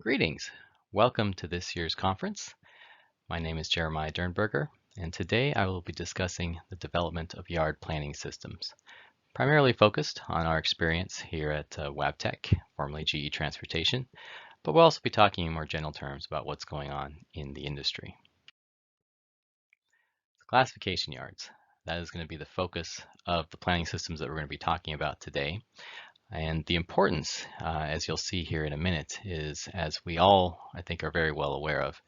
Greetings. Welcome to this year's conference. My name is Jeremiah Dirnberger, and today I will be discussing the development of yard planning systems, primarily focused on our experience here at Wabtec, formerly GE Transportation, but we'll also be talking in more general terms about what's going on in the industry. Classification yards. That is going to be the focus of the planning systems that we're going to be talking about today. And the importance, as you'll see here in a minute, is, as we all, I think, are very well aware of,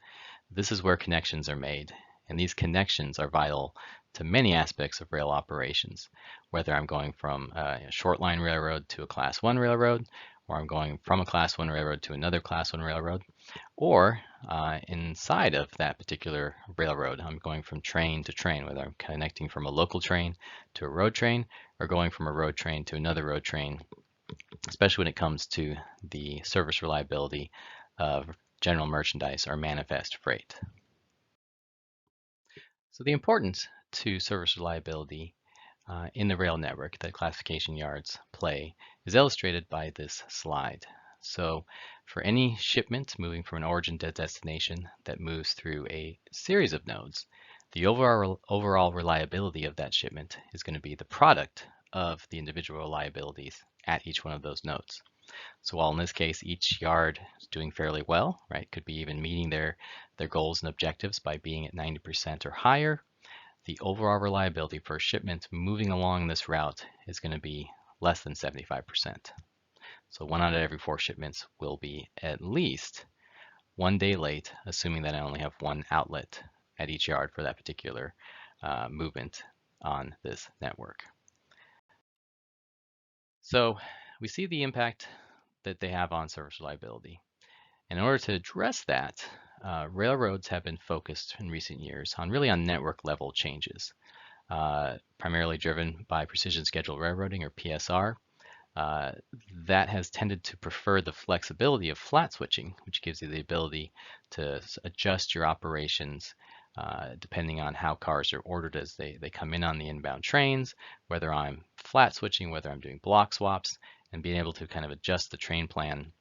this is where connections are made, and these connections are vital to many aspects of rail operations, whether I'm going from a short line railroad to a Class 1 railroad, or I'm going from a Class 1 railroad to another Class 1 railroad, or inside of that particular railroad, I'm going from train to train, whether I'm connecting from a local train to a road train, or going from a road train to another road train, especially when it comes to the service reliability of general merchandise or manifest freight. So the importance to service reliability in the rail network that classification yards play is illustrated by this slide. So for any shipment moving from an origin to destination that moves through a series of nodes, the overall reliability of that shipment is going to be the product of the individual reliabilities at each one of those nodes. So while in this case each yard is doing fairly well, right, could be even meeting their goals and objectives by being at 90% or higher, the overall reliability for a shipment moving along this route is going to be less than 75%. So 1 out of every 4 shipments will be at least 1 day late, assuming that I only have 1 outlet at each yard for that particular movement on this network. So we see the impact that they have on service reliability. And in order to address that, railroads have been focused in recent years on network level changes, primarily driven by precision scheduled railroading, or PSR. That has tended to prefer the flexibility of flat switching, which gives you the ability to adjust your operations depending on how cars are ordered as they come in on the inbound trains, whether I'm flat switching, whether I'm doing block swaps, and being able to kind of adjust the train plan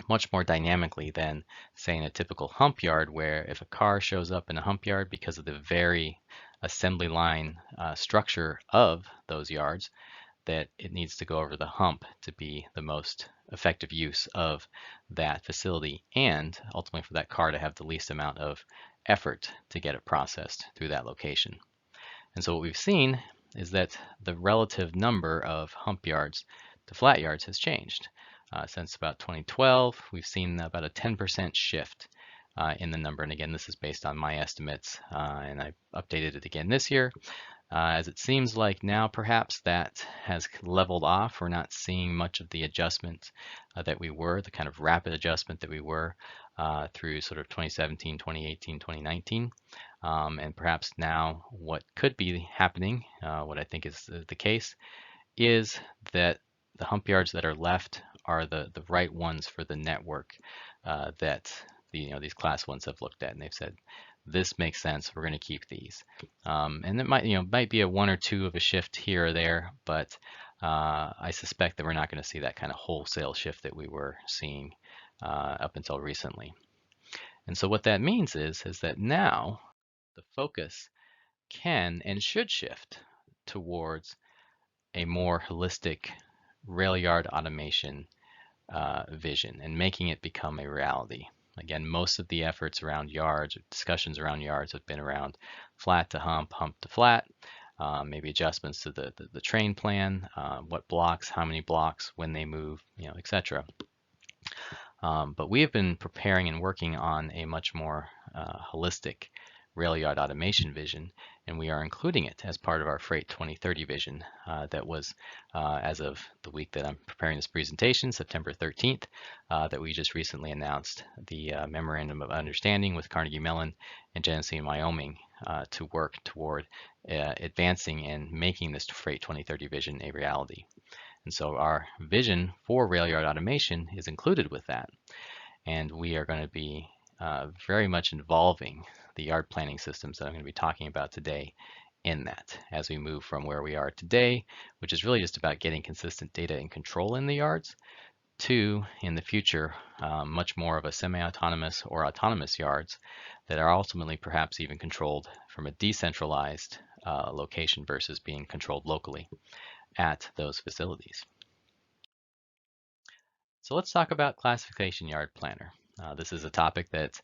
much more dynamically than, say, in a typical hump yard, where if a car shows up in a hump yard, because of the very assembly line structure of those yards, that it needs to go over the hump to be the most effective use of that facility, and ultimately for that car to have the least amount of effort to get it processed through that location. And so what we've seen is that the relative number of hump yards to flat yards has changed. Since about 2012, we've seen about a 10% shift in the number. And again, this is based on my estimates, and I updated it again this year. As it seems like now perhaps that has leveled off. We're not seeing much of the adjustment that we were, the kind of rapid adjustment that we were through sort of 2017, 2018, 2019. And perhaps now what could be happening, what I think is the case, is that the hump yards that are left are the right ones for the network that these class 1s have looked at, and they've said, this makes sense, we're going to keep these. And it might be a 1 or 2 of a shift here or there, but I suspect that we're not going to see that kind of wholesale shift that we were seeing up until recently. And so what that means is that now the focus can and should shift towards a more holistic rail yard automation vision and making it become a reality. Again, most of the efforts around yards, discussions around yards, have been around flat to hump, hump to flat, maybe adjustments to the train plan, what blocks, how many blocks, when they move, etc. But we have been preparing and working on a much more holistic rail yard automation vision, and we are including it as part of our Freight 2030 vision that was, as of the week that I'm preparing this presentation, September 13th, that we just recently announced the Memorandum of Understanding with Carnegie Mellon and Genesee and Wyoming to work toward advancing and making this Freight 2030 vision a reality. And so our vision for rail yard automation is included with that, and we are going to be very much involving the yard planning systems that I'm going to be talking about today in that, as we move from where we are today, which is really just about getting consistent data and control in the yards, to, in the future, much more of a semi-autonomous or autonomous yards that are ultimately perhaps even controlled from a decentralized location versus being controlled locally at those facilities. So let's talk about classification yard planner. This is a topic that,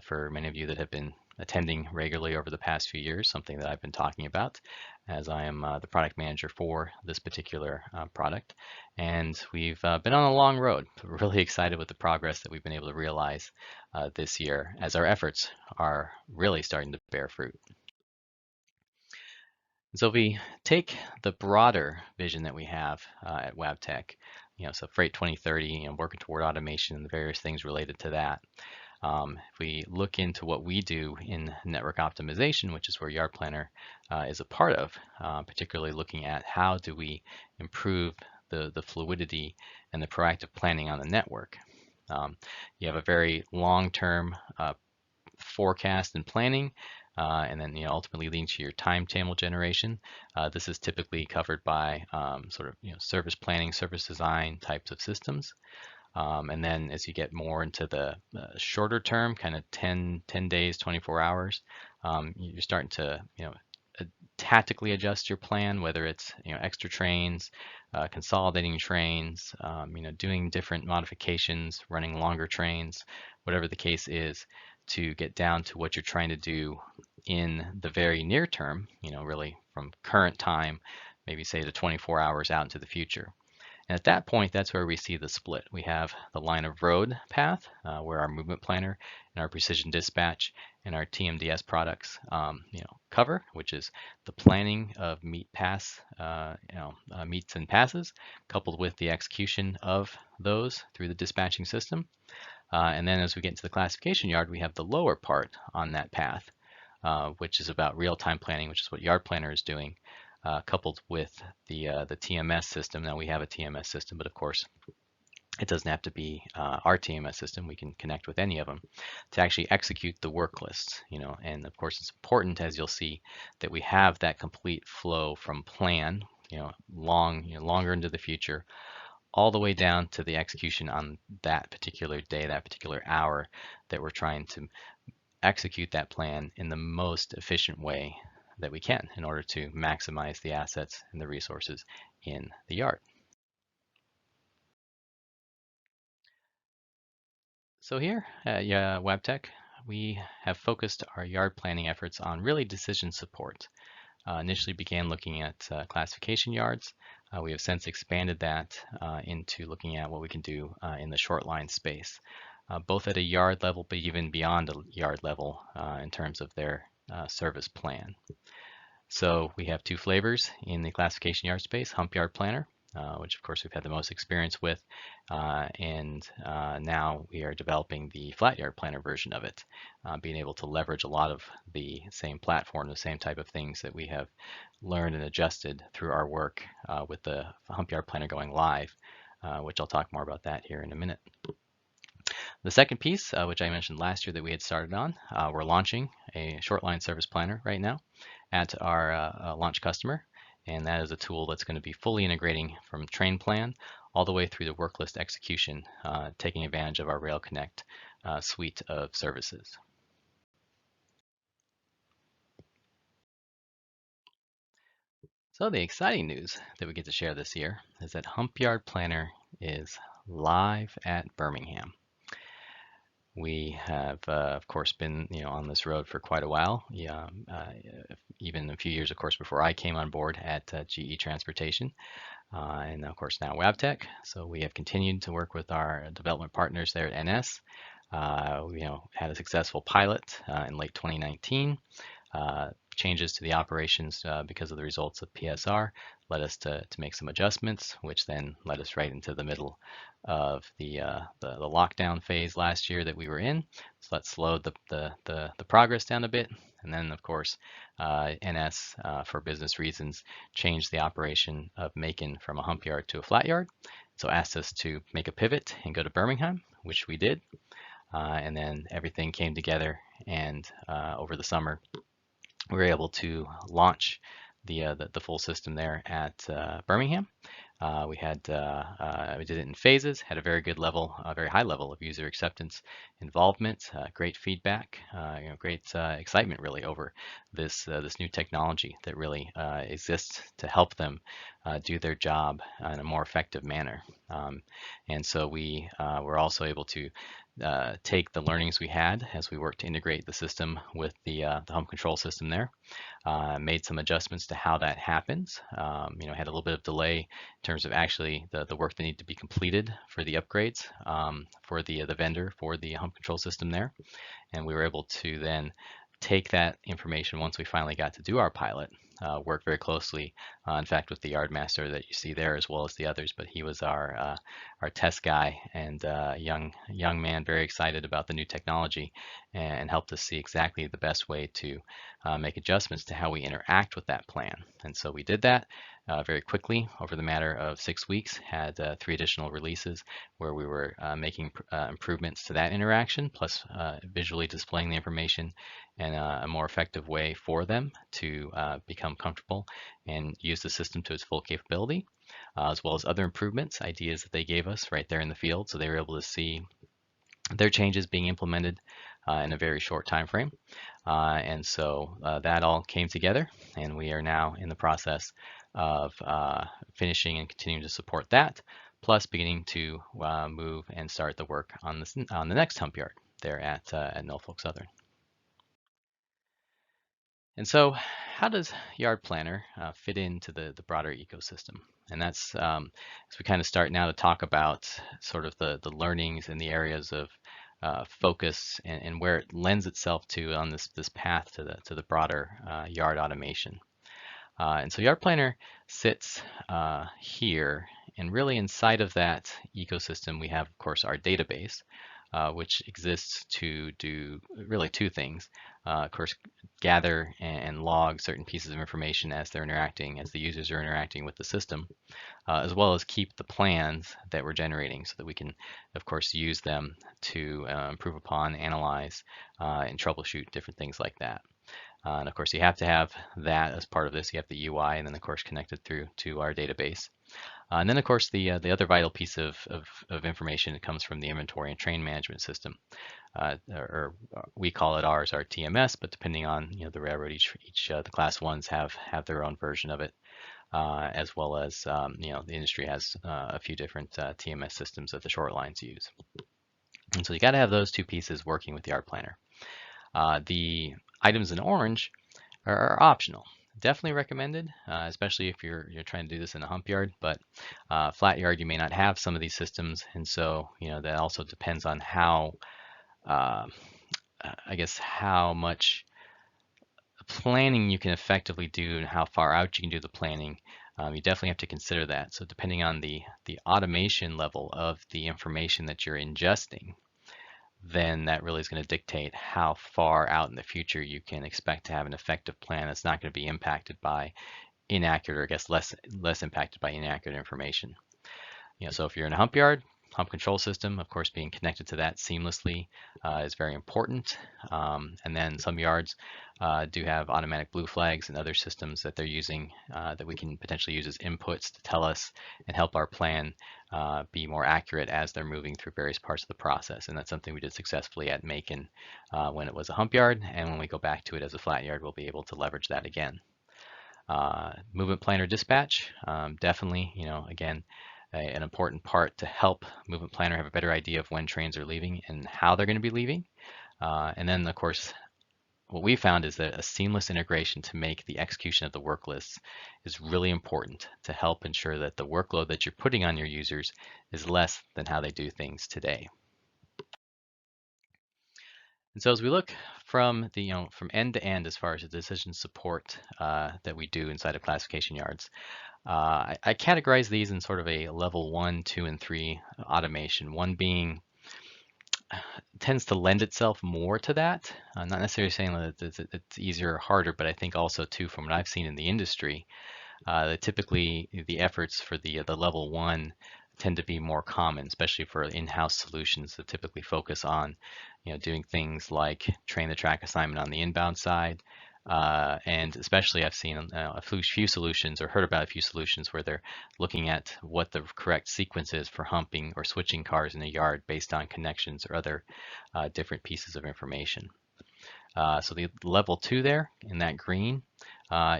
for many of you that have been attending regularly over the past few years, something that I've been talking about, as I am the product manager for this particular product. And we've been on a long road. We're really excited with the progress that we've been able to realize this year as our efforts are really starting to bear fruit. So if we take the broader vision that we have at Wabtec, so Freight 2030, working toward automation and the various things related to that. If we look into what we do in network optimization, which is where Yard Planner is a part of, particularly looking at how do we improve the fluidity and the proactive planning on the network. You have a very long-term forecast and planning, and then ultimately leading to your timetable generation. This is typically covered by sort of service planning, service design types of systems. And then as you get more into the shorter term, kind of 10 days, 24 hours, you're starting to tactically adjust your plan, whether it's extra trains, consolidating trains, doing different modifications, running longer trains, whatever the case is, to get down to what you're trying to do in the very near term, really from current time, maybe say to 24 hours out into the future. And at that point, that's where we see the split. We have the line of road path, where our movement planner and our precision dispatch and our TMDS products, cover, which is the planning of meets and passes, coupled with the execution of those through the dispatching system. And then as we get into the classification yard, we have the lower part on that path, which is about real-time planning, which is what Yard Planner is doing, coupled with the TMS system. Now we have a TMS system, but of course it doesn't have to be our TMS system. We can connect with any of them to actually execute the work lists. And of course it's important, as you'll see, that we have that complete flow from plan, longer into the future, all the way down to the execution on that particular day, that particular hour, that we're trying to execute that plan in the most efficient way that we can in order to maximize the assets and the resources in the yard. So here at Wabtec, we have focused our yard planning efforts on really decision support. Initially began looking at classification yards. We have since expanded that into looking at what we can do in the short line space, both at a yard level, but even beyond a yard level in terms of their service plan. So we have two flavors in the classification yard space: Hump Yard Planner, which of course we've had the most experience with, and now we are developing the Flat Yard Planner version of it, being able to leverage a lot of the same platform, the same type of things that we have learned and adjusted through our work with the Hump Yard Planner going live, which I'll talk more about that here in a minute. The second piece, which I mentioned last year that we had started on, we're launching a short line service planner right now at our launch customer, and that is a tool that's going to be fully integrating from train plan all the way through the work list execution, taking advantage of our Rail Connect suite of services. So the exciting news that we get to share this year is that Hump Yard Planner is live at Birmingham. We have, of course, been on this road for quite a while. Even a few years, of course, before I came on board at GE Transportation, and of course now Wabtec. So we have continued to work with our development partners there at NS. We had a successful pilot in late 2019. Changes to the operations because of the results of PSR led us to make some adjustments, which then led us right into the middle of the lockdown phase last year that we were in. So that slowed the progress down a bit. And then, of course, NS, for business reasons, changed the operation of Macon from a hump yard to a flat yard. So asked us to make a pivot and go to Birmingham, which we did. And then everything came together, and over the summer, we were able to launch the full system there at Birmingham. We did it in phases, had a very good level, a very high level of user acceptance, involvement, great feedback, great excitement really over this new technology that really exists to help them do their job in a more effective manner. And so we were also able to take the learnings we had as we worked to integrate the system with the Hump control system there. Made some adjustments to how that happens. Had a little bit of delay in terms of actually the work that needed to be completed for the upgrades for the vendor for the Hump control system there. And we were able to then take that information once we finally got to do our pilot, work very closely, in fact, with the yard master that you see there as well as the others. But he was our test guy and young man, very excited about the new technology, and helped us see exactly the best way to make adjustments to how we interact with that plan. And so we did that. Very quickly over the matter of 6 weeks, had 3 additional releases where we were making improvements to that interaction, plus visually displaying the information in a more effective way for them to become comfortable and use the system to its full capability, as well as other improvements, ideas that they gave us right there in the field, so they were able to see their changes being implemented in a very short time frame. And so that all came together, and we are now in the process of finishing and continuing to support that, plus beginning to move and start the work on the next hump yard there at Norfolk Southern. And so how does Yard Planner fit into the broader ecosystem? And that's as we kind of start now to talk about sort of the learnings and the areas of focus and where it lends itself to on this path to the broader yard automation. And so Yard Planner sits here, and really inside of that ecosystem, we have, of course, our database, which exists to do really 2 things. Of course, gather and log certain pieces of information as they're interacting, as the users are interacting with the system, as well as keep the plans that we're generating so that we can, of course, use them to improve upon, analyze, and troubleshoot different things like that. And of course, you have to have that as part of this. You have the UI, and then of course connected through to our database. And then of course the other vital piece of information comes from the inventory and train management system, or we call it ours our TMS. But depending on the railroad, each the class ones have their own version of it, as well as the industry has a few different TMS systems that the short lines use. And so you got to have those 2 pieces working with the Yard Planner. The items in orange are optional. Definitely recommended, especially if you're trying to do this in a hump yard. But flat yard, you may not have some of these systems, and so that also depends on how, I guess, how much planning you can effectively do and how far out you can do the planning. You definitely have to consider that. So depending on the automation level of the information that you're ingesting, then that really is going to dictate how far out in the future you can expect to have an effective plan that's not going to be impacted by inaccurate, or I guess less impacted by inaccurate information. So if you're in a hump yard, hump control system, of course, being connected to that seamlessly is very important. And then some yards do have automatic blue flags and other systems that they're using that we can potentially use as inputs to tell us and help our plan be more accurate as they're moving through various parts of the process. And that's something we did successfully at Macon when it was a hump yard. And when we go back to it as a flat yard, we'll be able to leverage that again. Movement planner dispatch, definitely, again, an important part to help movement planner have a better idea of when trains are leaving and how they're going to be leaving. And then, of course, what we found is that a seamless integration to make the execution of the work lists is really important to help ensure that the workload that you're putting on your users is less than how they do things today. And so as we look from from end to end as far as the decision support that we do inside of classification yards, I categorize these in sort of a level 1, 2, and 3 automation. 1 being tends to lend itself more to that. Not necessarily saying that it's easier or harder, but I think also too, from what I've seen in the industry, that typically the efforts for the level 1 tend to be more common, especially for in-house solutions that typically focus on doing things like train the track assignment on the inbound side, And especially I've seen a few solutions or heard about a few solutions where they're looking at what the correct sequence is for humping or switching cars in a yard based on connections or other different pieces of information. So the level 2 there in that green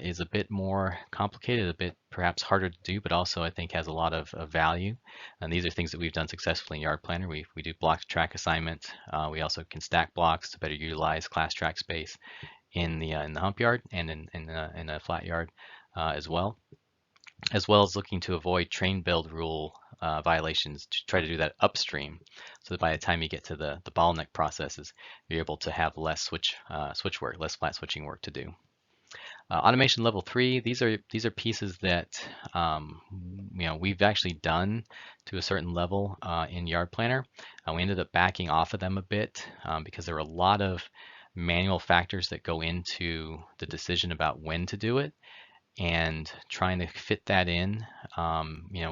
is a bit more complicated, a bit perhaps harder to do, but also I think has a lot of value. And these are things that we've done successfully in Yard Planner. We do block to track assignment. We also can stack blocks to better utilize class track space in the hump yard and in a flat yard as well as looking to avoid train build rule violations to try to do that upstream, so that by the time you get to the bottleneck processes, you're able to have less switch work, less flat switching work to do. Automation level 3, these are pieces that we've actually done to a certain level in Yard Planner. We ended up backing off of them a bit because there were a lot of manual factors that go into the decision about when to do it, and trying to fit that in,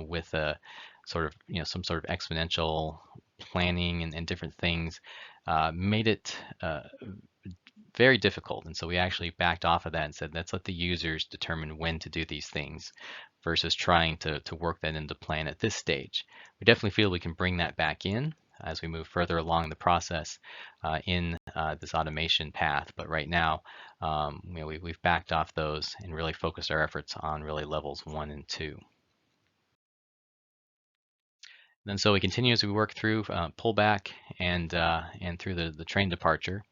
with a sort of, some sort of exponential planning and different things, made it very difficult. And so we actually backed off of that and said, let's let the users determine when to do these things versus trying to work that into plan at this stage. We definitely feel we can bring that back in as we move further along the process in this automation path. But right now, we've backed off those and really focused our efforts on really levels 1 and 2. And so we continue as we work through pullback and through the train departure.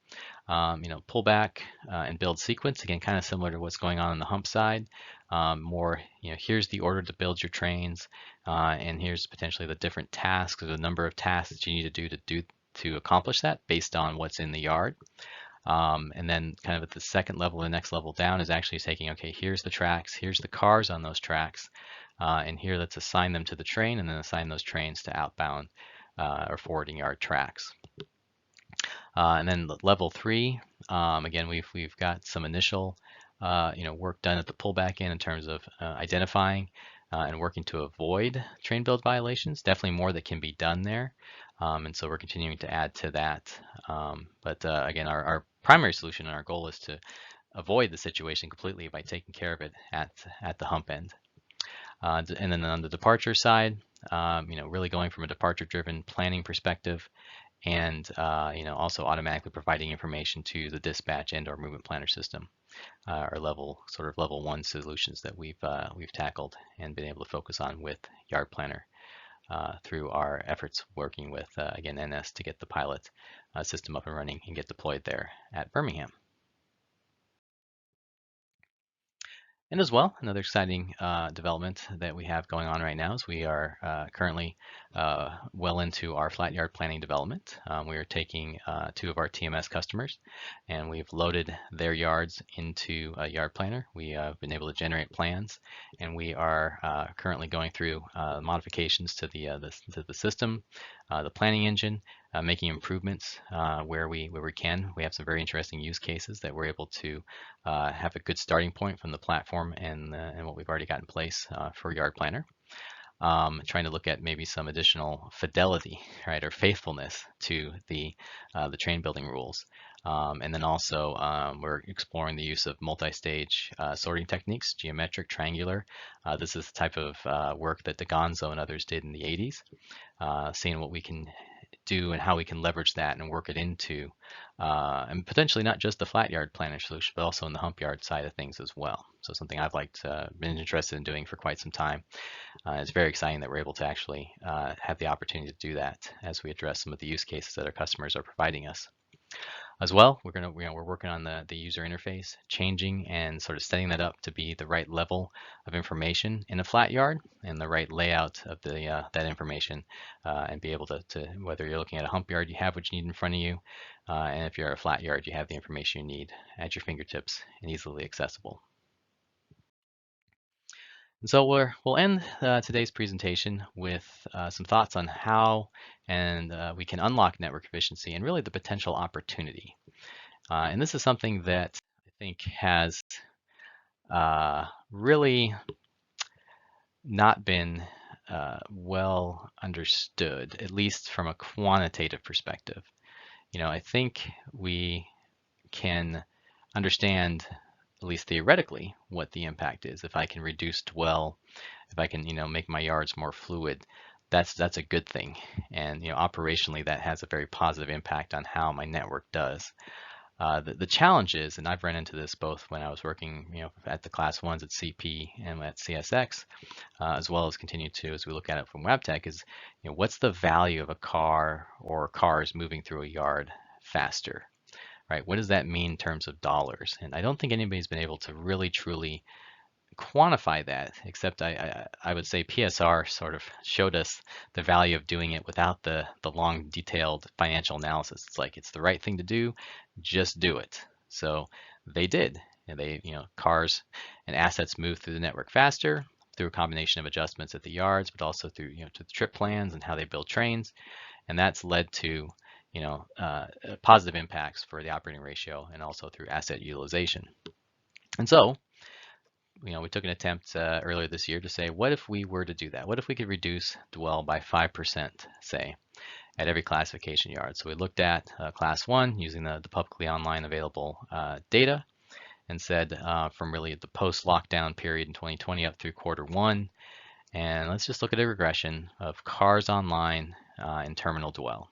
Pull back and build sequence, again, kind of similar to what's going on the hump side. More, here's the order to build your trains, and here's potentially the different tasks or the number of tasks that you need to do to accomplish that based on what's in the yard. And then kind of at the second level, the next level down is actually taking, okay, here's the tracks, here's the cars on those tracks, and here let's assign them to the train and then assign those trains to outbound or forwarding yard tracks. And then level 3, again, we've got some initial work done at the pullback in terms of identifying and working to avoid train build violations. Definitely more that can be done there, and so we're continuing to add to that. But again, our primary solution and our goal is to avoid the situation completely by taking care of it at the hump end. And then on the departure side, really going from a departure-driven planning perspective, and also automatically providing information to the dispatch and/or movement planner system, or level 1 solutions that we've tackled and been able to focus on with Yard Planner through our efforts working with again NS to get the pilot system up and running and get deployed there at Birmingham. And as well, another exciting development that we have going on right now is we are currently well into our flat yard planning development. We are taking 2 of our TMS customers, and we've loaded their yards into a yard planner. We have been able to generate plans, and we are currently going through modifications to the system, the planning engine, making improvements where we can. We have some very interesting use cases that we're able to have a good starting point from the platform and what we've already got in place for Yard Planner. Trying to look at maybe some additional fidelity, right, or faithfulness to the train building rules. And then also we're exploring the use of multi-stage sorting techniques, geometric, triangular. This is the type of work that DeGonzo and others did in the 80s, seeing what we can do and how we can leverage that and work it into, and potentially not just the flat yard planner solution, but also in the hump yard side of things as well. So something I've been interested in doing for quite some time. It's very exciting that we're able to actually have the opportunity to do that as we address some of the use cases that our customers are providing us. As well, we're working on the user interface, changing and sort of setting that up to be the right level of information in a flat yard and the right layout of that information, and be able to, whether you're looking at a hump yard, you have what you need in front of you, and if you're a flat yard, you have the information you need at your fingertips and easily accessible. And so we'll end today's presentation with some thoughts on how we can unlock network efficiency and really the potential opportunity. And this is something that I think has really not been well understood, at least from a quantitative perspective. I think we can understand at least theoretically, what the impact is. If I can reduce dwell, if I can, make my yards more fluid, that's a good thing. And operationally, that has a very positive impact on how my network does. The challenge is, and I've run into this both when I was working, at the class ones at CP and at CSX, as well as continue to as we look at it from Wabtec, is what's the value of a car or cars moving through a yard faster, right? What does that mean in terms of dollars? And I don't think anybody's been able to really truly quantify that, except I would say PSR sort of showed us the value of doing it without the long detailed financial analysis. It's like it's the right thing to do, just do it. So they did. And they, cars and assets move through the network faster through a combination of adjustments at the yards, but also through to the trip plans and how they build trains, and that's led to positive impacts for the operating ratio and also through asset utilization. And so we took an attempt earlier this year to say, what if we were to do that? What if we could reduce dwell by 5%, say, at every classification yard? So we looked at class one using the publicly online available data and said from really the post-lockdown period in 2020 up through quarter one, and let's just look at a regression of cars online and terminal dwell.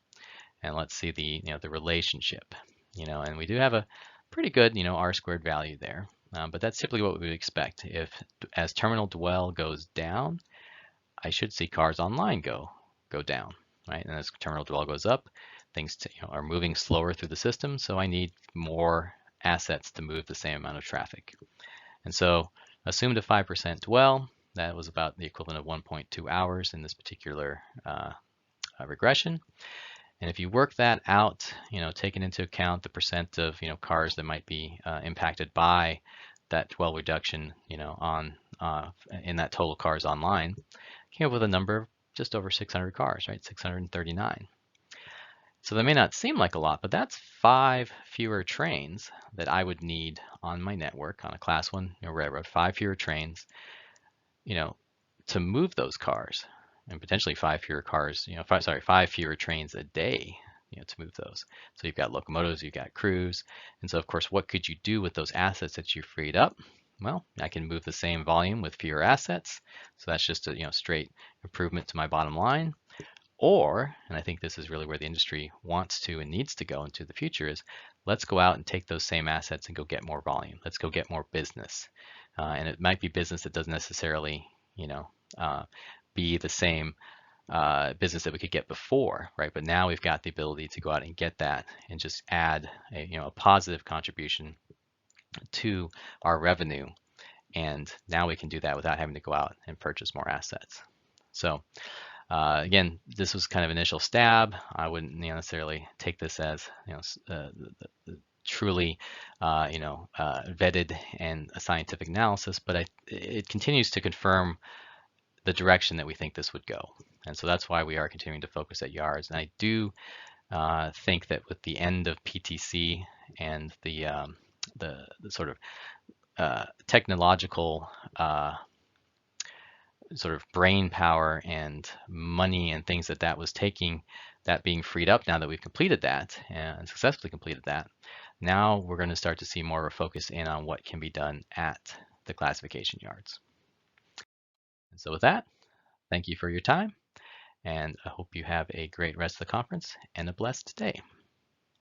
And let's see the relationship, and we do have a pretty good, R squared value there. But that's typically what we would expect. If as terminal dwell goes down, I should see cars online go down, right? And as terminal dwell goes up, things are moving slower through the system, so I need more assets to move the same amount of traffic. And so assumed a 5% dwell, that was about the equivalent of 1.2 hours in this particular regression. And if you work that out, taking into account the percent of cars that might be impacted by that dwell reduction, on in that total cars online, came up with a number of just over 600 cars, right? 639. So that may not seem like a lot, but that's 5 fewer trains that I would need on my network on a class 1 railroad. 5 fewer trains, to move those cars. And potentially 5 fewer cars, 5 fewer trains a day, to move those. So you've got locomotives, you've got crews. And so of course, what could you do with those assets that you freed up? Well, I can move the same volume with fewer assets. So that's just a straight improvement to my bottom line. Or, and I think this is really where the industry wants to and needs to go into the future, is let's go out and take those same assets and go get more volume. Let's go get more business. And it might be business that doesn't necessarily, be the same business that we could get before, right? But now we've got the ability to go out and get that and just add a positive contribution to our revenue. And now we can do that without having to go out and purchase more assets. So again, this was kind of initial stab. I wouldn't necessarily take this as truly vetted and a scientific analysis, but it continues to confirm the direction that we think this would go. And so that's why we are continuing to focus at yards. And I do think that with the end of PTC and the sort of technological sort of brain power and money and things that was taking, that being freed up now that we've completed that and successfully completed that, now we're going to start to see more of a focus in on what can be done at the classification yards. And so with that, thank you for your time, and I hope you have a great rest of the conference and a blessed day.